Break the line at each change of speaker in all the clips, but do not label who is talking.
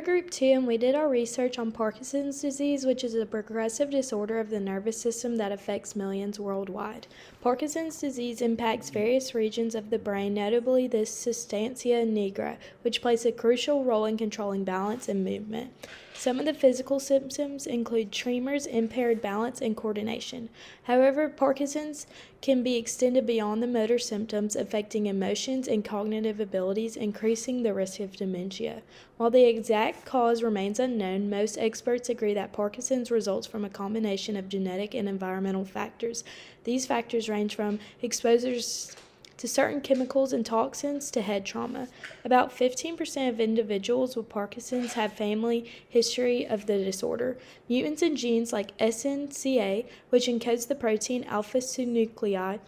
Group 2, and we did our research on Parkinson's disease, which is a progressive disorder of the nervous system that affects millions worldwide. Parkinson's disease impacts various regions of the brain, notably the substantia nigra, which plays a crucial role in controlling balance and movement. Some of the physical symptoms include tremors, impaired balance, and coordination. However, Parkinson's can be extended beyond the motor symptoms, affecting emotions and cognitive abilities, increasing the risk of dementia. While the exact cause remains unknown, most experts agree that Parkinson's results from a combination of genetic and environmental factors. These factors range from exposures to certain chemicals and toxins to head trauma. About 15% of individuals with Parkinson's have family history of the disorder. Mutants in genes like SNCA, which encodes the protein alpha-synuclein,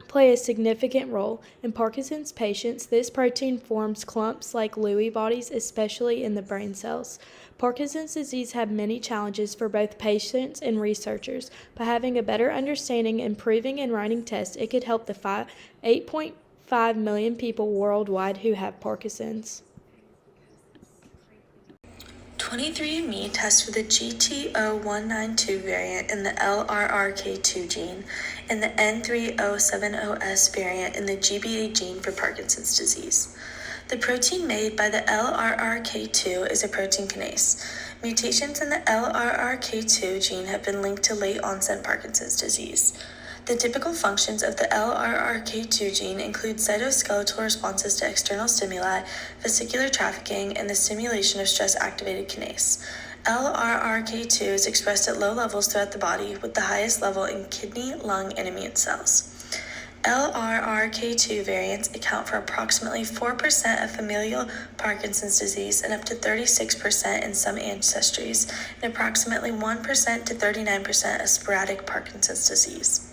play a significant role. In Parkinson's patients, this protein forms clumps like Lewy bodies, especially in the brain cells. Parkinson's disease has many challenges for both patients and researchers. By having a better understanding, improving, and running tests, it could help the 8.5 million people worldwide who have Parkinson's.
23andMe tests for the GT0192 variant in the LRRK2 gene and the N3070S variant in the GBA gene for Parkinson's disease. The protein made by the LRRK2 is a protein kinase. Mutations in the LRRK2 gene have been linked to late-onset Parkinson's disease. The typical functions of the LRRK2 gene include cytoskeletal responses to external stimuli, vesicular trafficking, and the stimulation of stress-activated kinase. LRRK2 is expressed at low levels throughout the body, with the highest level in kidney, lung, and immune cells. LRRK2 variants account for approximately 4% of familial Parkinson's disease and up to 36% in some ancestries, and approximately 1% to 39% of sporadic Parkinson's disease.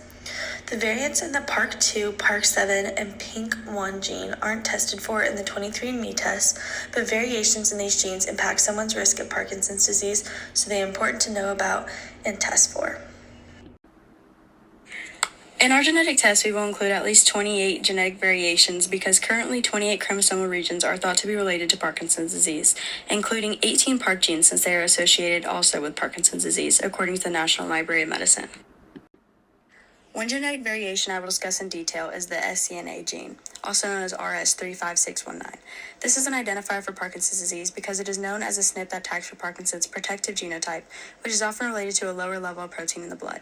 The variants in the PARC2, PARC7, and PINK1 gene aren't tested for in the 23andMe test, but variations in these genes impact someone's risk of Parkinson's disease, so they are important to know about and test for. In our genetic test, we will include at least 28 genetic variations because currently 28 chromosomal regions are thought to be related to Parkinson's disease, including 18 PARC genes since they are associated also with Parkinson's disease, according to the National Library of Medicine. One genetic variation I will discuss in detail is the SCNA gene, also known as RS35619. This is an identifier for Parkinson's disease because it is known as a SNP that tags for Parkinson's protective genotype, which is often related to a lower level of protein in the blood.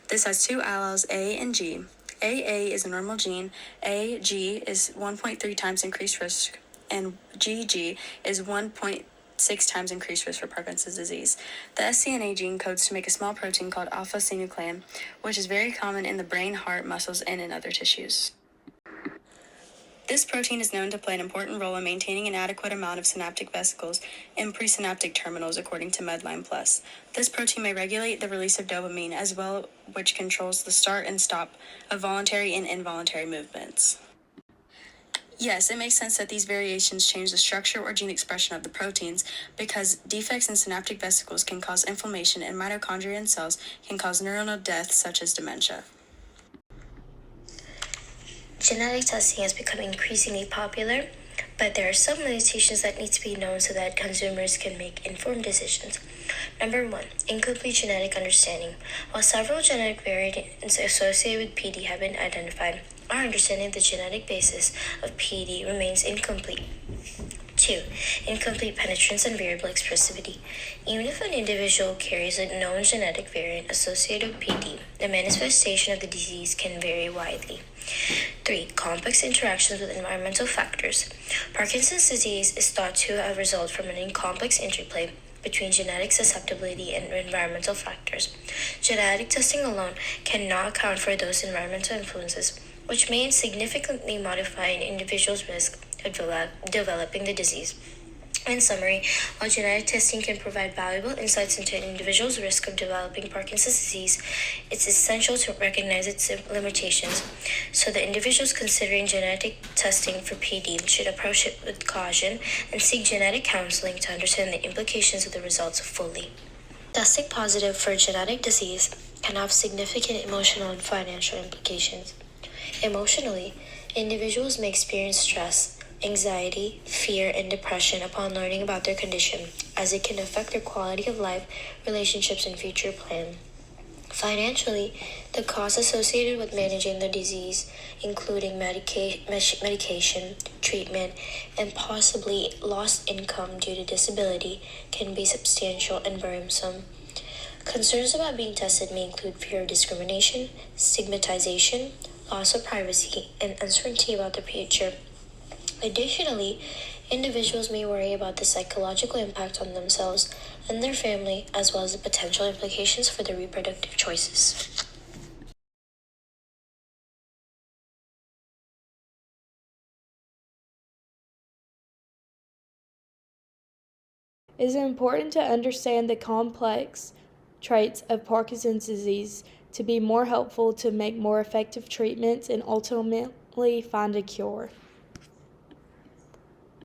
This has two alleles, A and G. AA is a normal gene, AG is 1.3 times increased risk, and GG is 1.6 times increased risk for Parkinson's disease. The SCNA gene codes to make a small protein called alpha-synuclein, which is very common in the brain, heart, muscles, and in other tissues. This protein is known to play an important role in maintaining an adequate amount of synaptic vesicles in presynaptic terminals, according to Medline Plus. This protein may regulate the release of dopamine as well, which controls the start and stop of voluntary and involuntary movements. Yes, it makes sense that these variations change the structure or gene expression of the proteins because defects in synaptic vesicles can cause inflammation and mitochondria in cells can cause neuronal death such as dementia.
Genetic testing has become increasingly popular, but there are some limitations that need to be known so that consumers can make informed decisions. Number 1, incomplete genetic understanding. While several genetic variants associated with PD have been identified, our understanding of the genetic basis of PD remains incomplete. 2, incomplete penetrance and variable expressivity. Even if an individual carries a known genetic variant associated with PD, the manifestation of the disease can vary widely. 3, complex interactions with environmental factors. Parkinson's disease is thought to have resulted from an complex interplay between genetic susceptibility and environmental factors. Genetic testing alone cannot account for those environmental influences, which may significantly modify an individual's risk of developing the disease. In summary, while genetic testing can provide valuable insights into an individual's risk of developing Parkinson's disease, it's essential to recognize its limitations. So the individuals considering genetic testing for PD should approach it with caution and seek genetic counseling to understand the implications of the results fully. Testing positive for a genetic disease can have significant emotional and financial implications. Emotionally, individuals may experience stress, anxiety, fear, and depression upon learning about their condition, as it can affect their quality of life, relationships, and future plan. Financially, the costs associated with managing the disease, including medication, treatment, and possibly lost income due to disability, can be substantial and burdensome. Concerns about being tested may include fear of discrimination, stigmatization, loss of privacy, and uncertainty about the future. Additionally, individuals may worry about the psychological impact on themselves and their family, as well as the potential implications for their reproductive choices.
It is important to understand the complex traits of Parkinson's disease to be more helpful to make more effective treatments and ultimately find a cure.